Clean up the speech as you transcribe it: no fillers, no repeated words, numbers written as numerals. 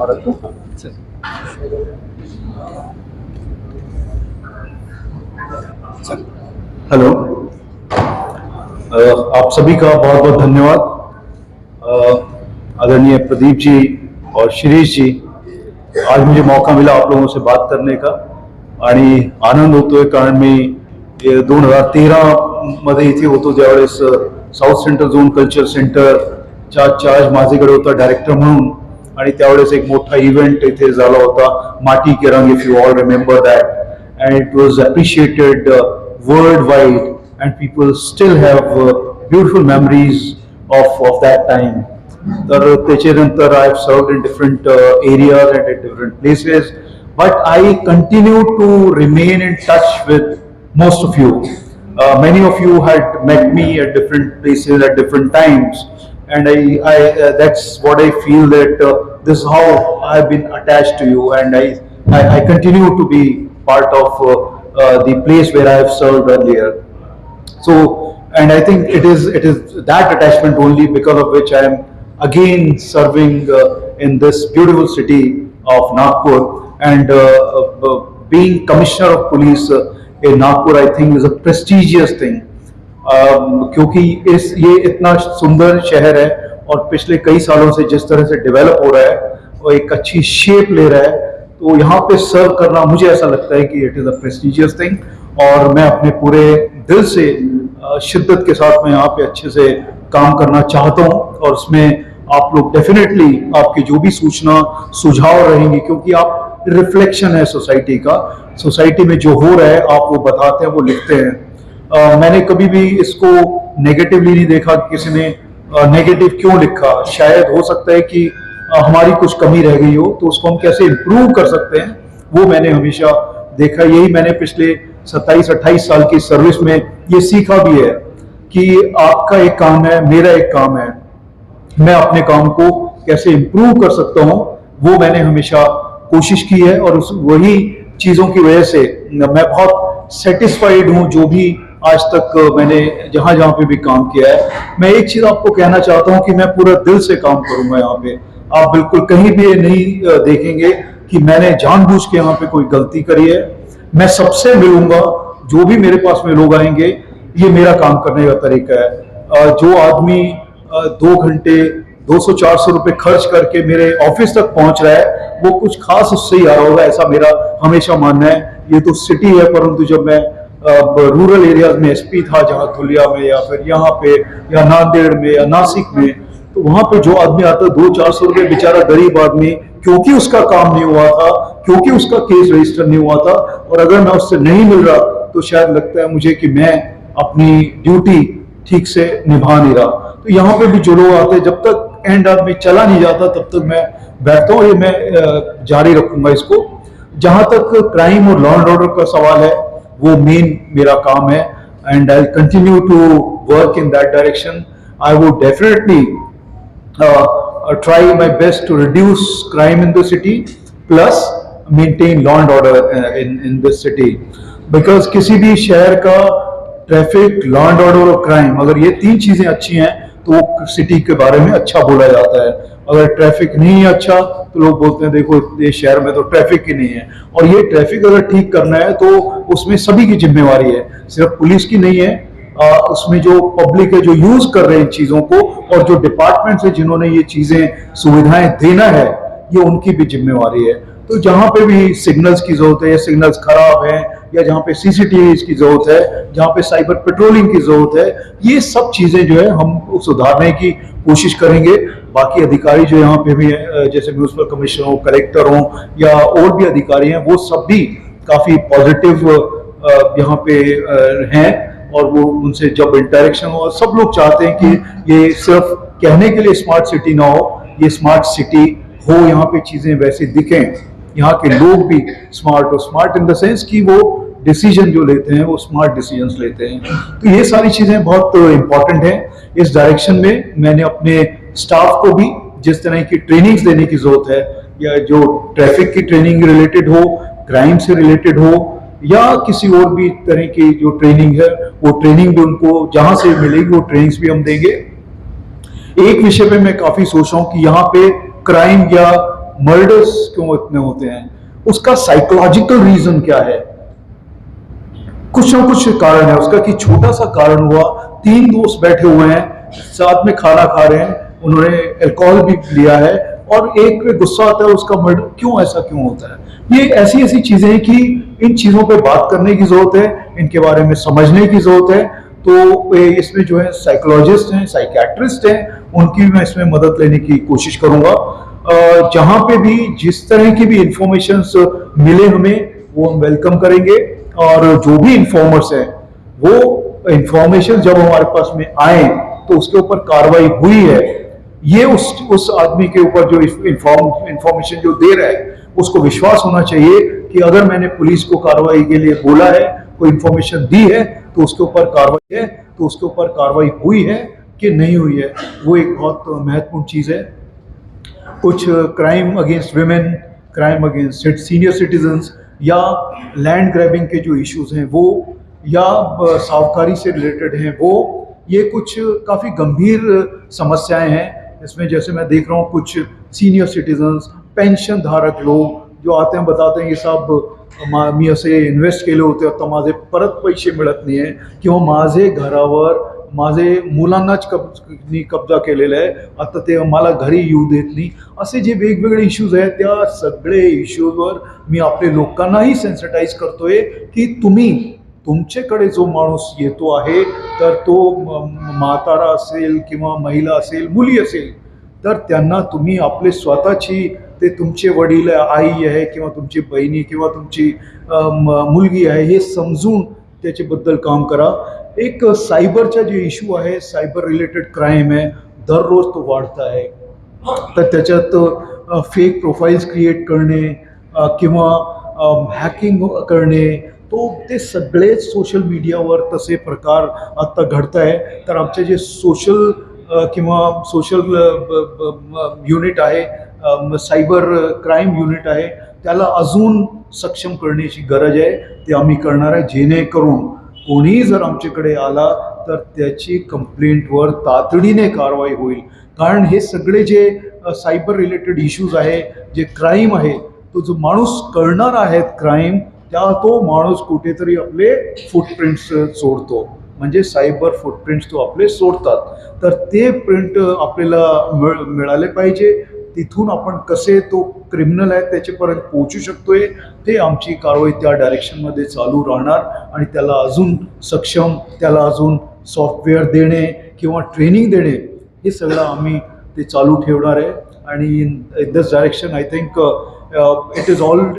भारत को। हेलो, आप सभी का बहुत बहुत धन्यवाद। आदरणीय प्रदीप जी और शिरीष जी, आज मुझे मौका मिला आप लोगों से बात करने का आणि आनंद होतोय, कारण मी 2013 मध्ये इथे होतो, ज्यावेळेस साऊथ सेंट्रल झोन कल्चर सेंटरचा चार्ज माझ्याकडे होता डायरेक्टर म्हणून, आणि त्यावेळेस एक मोठा इव्हेंट इथे झाला होता, माटी के रंग, if you all remember that, and it was appreciated worldwide, and people still have beautiful memories of that time. तर त्याच्यानंतर I have served in different areas and at different places, but I continue to remain in touch with most of you. Many of you had met me at different places at different times, and I that's what I feel, that this is how I've been attached to you, and I continue to be part of the place where I have served earlier. So, and I think it is that attachment only because of which I am again serving in this beautiful city of Nagpur, and being Commissioner of Police in Nagpur, I think is a prestigious thing. क्योंकि ये इतना सुंदर शहर है और पिछले कई सालों से जिस तरह से डेवलप हो रहा है और एक अच्छी शेप ले रहा है, तो यहाँ पे सर्व करना मुझे ऐसा लगता है कि it is a prestigious thing, और मैं अपने पूरे दिल से शिद्दत के साथ मैं यहाँ पे अच्छे से काम करना चाहता हूँ, और उसमें आप लोग डेफिनेटली आपकी जो भी सूचना सुझाव रहेंगी, क्योंकि आप रिफ्लेक्शन है सोसाइटी का, सोसाइटी में जो हो रहा है आप वो बताते हैं, वो लिखते हैं। मैंने कभी भी इसको नेगेटिवली नहीं देखा, किसी ने नेगेटिव क्यों लिखा, शायद हो सकता है कि हमारी कुछ कमी रह गई हो, तो उसको हम कैसे इम्प्रूव कर सकते हैं, वो मैंने हमेशा देखा। यही मैंने पिछले 27-28 साल की सर्विस में ये सीखा भी है कि आपका एक काम है, मेरा एक काम है, मैं अपने काम को कैसे इम्प्रूव कर सकता हूँ, वो मैंने हमेशा कोशिश की है, और वही चीज़ों की वजह से मैं बहुत सेटिस्फाइड हूँ जो भी आज तक मैंने जहाँ जहाँ पे भी काम किया है। मैं एक चीज़ आपको कहना चाहता हूँ कि मैं पूरा दिल से काम करूँगा यहाँ पे। आप बिल्कुल कहीं भी नहीं देखेंगे कि मैंने जानबूझ के यहाँ पे कोई गलती करी है। मैं सबसे मिलूंगा, जो भी मेरे पास में लोग आएंगे, ये मेरा काम करने का तरीका है। जो आदमी 2 घंटे 200-400 रुपए खर्च करके मेरे ऑफिस तक पहुंच रहा है, वो कुछ खास उससे ही आ रहा होगा, ऐसा मेरा हमेशा मानना है। ये तो सिटी है, परंतु जब मैं रूरल एरियाज में एसपी था, जहाँ धुलिया में या फिर यहाँ पे या नांदेड़ में या नासिक में, तो वहां पे जो आदमी आता है 200-400 रुपए, बेचारा गरीब आदमी, क्योंकि उसका काम नहीं हुआ था, क्योंकि उसका केस रजिस्टर नहीं हुआ था, और अगर मैं उससे नहीं मिल रहा तो शायद लगता है मुझे कि मैं अपनी ड्यूटी ठीक से निभा नहीं रहा। तो यहाँ पे भी जो लोग आते हैं, जब तक एंड आदमी चला नहीं जाता तब तक मैं बैठता हूँ, ये मैं जारी रखूंगा इसको। जहां तक क्राइम और लॉ एंड ऑर्डर का सवाल है, वो मेन मेरा काम है, and I continue to work in that direction. I would definitely try my best to reduce crime in the city, plus maintain law and order in this city, because किसी भी शहर का ट्रैफिक, लॉ एंड ऑर्डर और crime, अगर ये 3 चीजें अच्छी हैं तो वो सिटी के बारे में अच्छा बोला जाता है। अगर ट्रैफिक नहीं है अच्छा, तो लोग बोलते हैं देखो ये शहर में तो ट्रैफिक ही नहीं है। और ये ट्रैफिक अगर ठीक करना है तो उसमें सभी की जिम्मेवारी है, सिर्फ पुलिस की नहीं है। उसमें जो पब्लिक है, जो यूज कर रहे हैं इन चीजों को, और जो डिपार्टमेंट्स है जिन्होंने ये चीजें सुविधाएं देना है, ये उनकी भी जिम्मेवारी है। तो जहां पे भी सिग्नल्स की जरूरत है, या सिग्नल्स खराब हैं, या जहां पे सीसीटीवी की जरूरत है, जहां पे साइबर पेट्रोलिंग की जरूरत है, ये सब चीजें जो है हम सुधारने की कोशिश करेंगे। बाकी अधिकारी जो यहाँ पे भी जैसे म्यूनिसिपल कमिश्नर हो, कलेक्टर हो, या और भी अधिकारी हैं, वो सब भी काफी पॉजिटिव यहाँ पे हैं, और वो उनसे जब इंटरेक्शन हो, सब लोग चाहते हैं कि ये सिर्फ कहने के लिए स्मार्ट सिटी ना हो, ये स्मार्ट सिटी हो, यहाँ पे चीजें वैसे दिखें, यहाँ के लोग भी स्मार्ट हो, स्मार्ट इन द सेंस कि वो डिसीजन जो लेते हैं वो स्मार्ट डिसीजंस लेते हैं। तो ये सारी चीजें बहुत इंपॉर्टेंट हैं। इस डायरेक्शन में मैंने अपने स्टाफ को भी जिस तरह की ट्रेनिंग्स देने की जरूरत है, या जो ट्रैफिक की ट्रेनिंग रिलेटेड हो, क्राइम से रिलेटेड हो, या किसी और भी तरह की जो ट्रेनिंग है, वो ट्रेनिंग भी उनको जहां से मिलेगी वो ट्रेनिंग्स भी हम देंगे। एक विषय पे मैं काफी सोच रहा हूँ कि यहाँ पे क्राइम या मर्डर्स क्यों इतने होते हैं, उसका साइकोलॉजिकल रीजन क्या है? कुछ ना कुछ कारण है उसका कि छोटा सा कारण हुआ, तीन दोस्त बैठे हुए हैं, साथ में खाना खा रहे हैं, उन्होंने अल्कोहल भी लिया है और एक पे गुस्सा आता है, उसका मर्डर क्यों, ऐसा क्यों होता है? ये ऐसी ऐसी चीजें हैं कि इन चीजों पे बात करने की जरूरत है, इनके बारे में समझने की जरूरत है। तो इसमें जो है साइकोलॉजिस्ट हैं, साइकियाट्रिस्ट हैं, उनकी भी मैं इसमें मदद लेने की कोशिश करूंगा। जहां पे भी जिस तरह की भी इंफॉर्मेशन मिले हमें, वो हम वेलकम करेंगे। और जो भी इंफॉर्मर्स हैं, वो इंफॉर्मेशन जब हमारे पास में आए तो उसके ऊपर कार्रवाई हुई है, ये उस आदमी के ऊपर जो इंफॉर्मेशन जो दे रहा है, उसको विश्वास होना चाहिए कि अगर मैंने पुलिस को कार्रवाई के लिए बोला है, कोई इंफॉर्मेशन दी है, तो उसके ऊपर कार्रवाई है, तो उसके ऊपर कार्रवाई हुई है कि नहीं हुई है। वो एक बहुत महत्वपूर्ण चीज है। कुछ crime against women, crime against senior citizens या लैंड ग्रैबिंग के जो इश्यूज हैं वो, या सावकारी से रिलेटेड हैं वो, ये कुछ काफ़ी गंभीर समस्याएं हैं। इसमें जैसे मैं देख रहा हूँ कुछ सीनियर सिटीजन्स, पेंशन धारक लोग जो आते हैं, बताते हैं ये सब मी असे इन्व्हेस्ट केले होते, आता माझे परत पैसे मिळत नाही आहे, किंवा माझे घरावर माझे मुलांनाच कब्जा केलेला आहे, आता ते मला घरी येऊ देत नाही, असे जे वेगवेगळे इश्यूज आहेत, त्या सगळे इश्यूजवर मी आपले लोकांनाही सेन्सिटाईज करतोय की तुम्ही, तुमच्याकडे जो माणूस येतो आहे, तर तो म्हातारा असेल किंवा महिला असेल, मुली असेल, तर त्यांना तुम्ही आपले स्वतःची, ते तुमचे वडील, आई आहे किंवा तुमची बहिणी किंवा तुमची मुलगी आहे, हे समजून त्याच्याबद्दल काम करा। एक सायबरचा जे इश्यू आहे, सायबर रिलेटेड क्राईम आहे, दररोज तो वाढत आहे। तर त्याच्यात फेक प्रोफाइल्स क्रिएट करणे किंवा हॅकिंग करणे, तो ते सगळेच सोशल मीडियावर तसे प्रकार आता घडत आहे। तर आमचे जे सोशल किंवा सोशल युनिट आहे, सायबर क्राईम युनिट आहे, त्याला अजून सक्षम करण्याची गरज आहे। ते आम्ही करणार आहे, जेणेकरून कोणीही जर आमच्याकडे आला तर त्याची कंप्लेंटवर तातडीने कारवाई होईल। कारण हे सगळे जे सायबर रिलेटेड इश्यूज आहे, जे क्राईम आहे, तो जो माणूस करणार आहे क्राईम, तो माणूस कुठेतरी आपले फुटप्रिंट्स सोडतो, म्हणजे सायबर फुटप्रिंट्स तो आपले सोडतात। तर ते प्रिंट आपल्याला मिळाले पाहिजे। तिथून आपण कसे तो क्रिमिनल आहे त्याच्यापर्यंत पोहोचू शकतोय, ते आमची कारवाई त्या डायरेक्शनमध्ये चालू राहणार। आणि त्याला अजून सक्षम, त्याला अजून सॉफ्टवेअर देणे किंवा ट्रेनिंग देणे, हे सगळं आम्ही ते चालू ठेवणार आहे। आणि in this direction I think it is all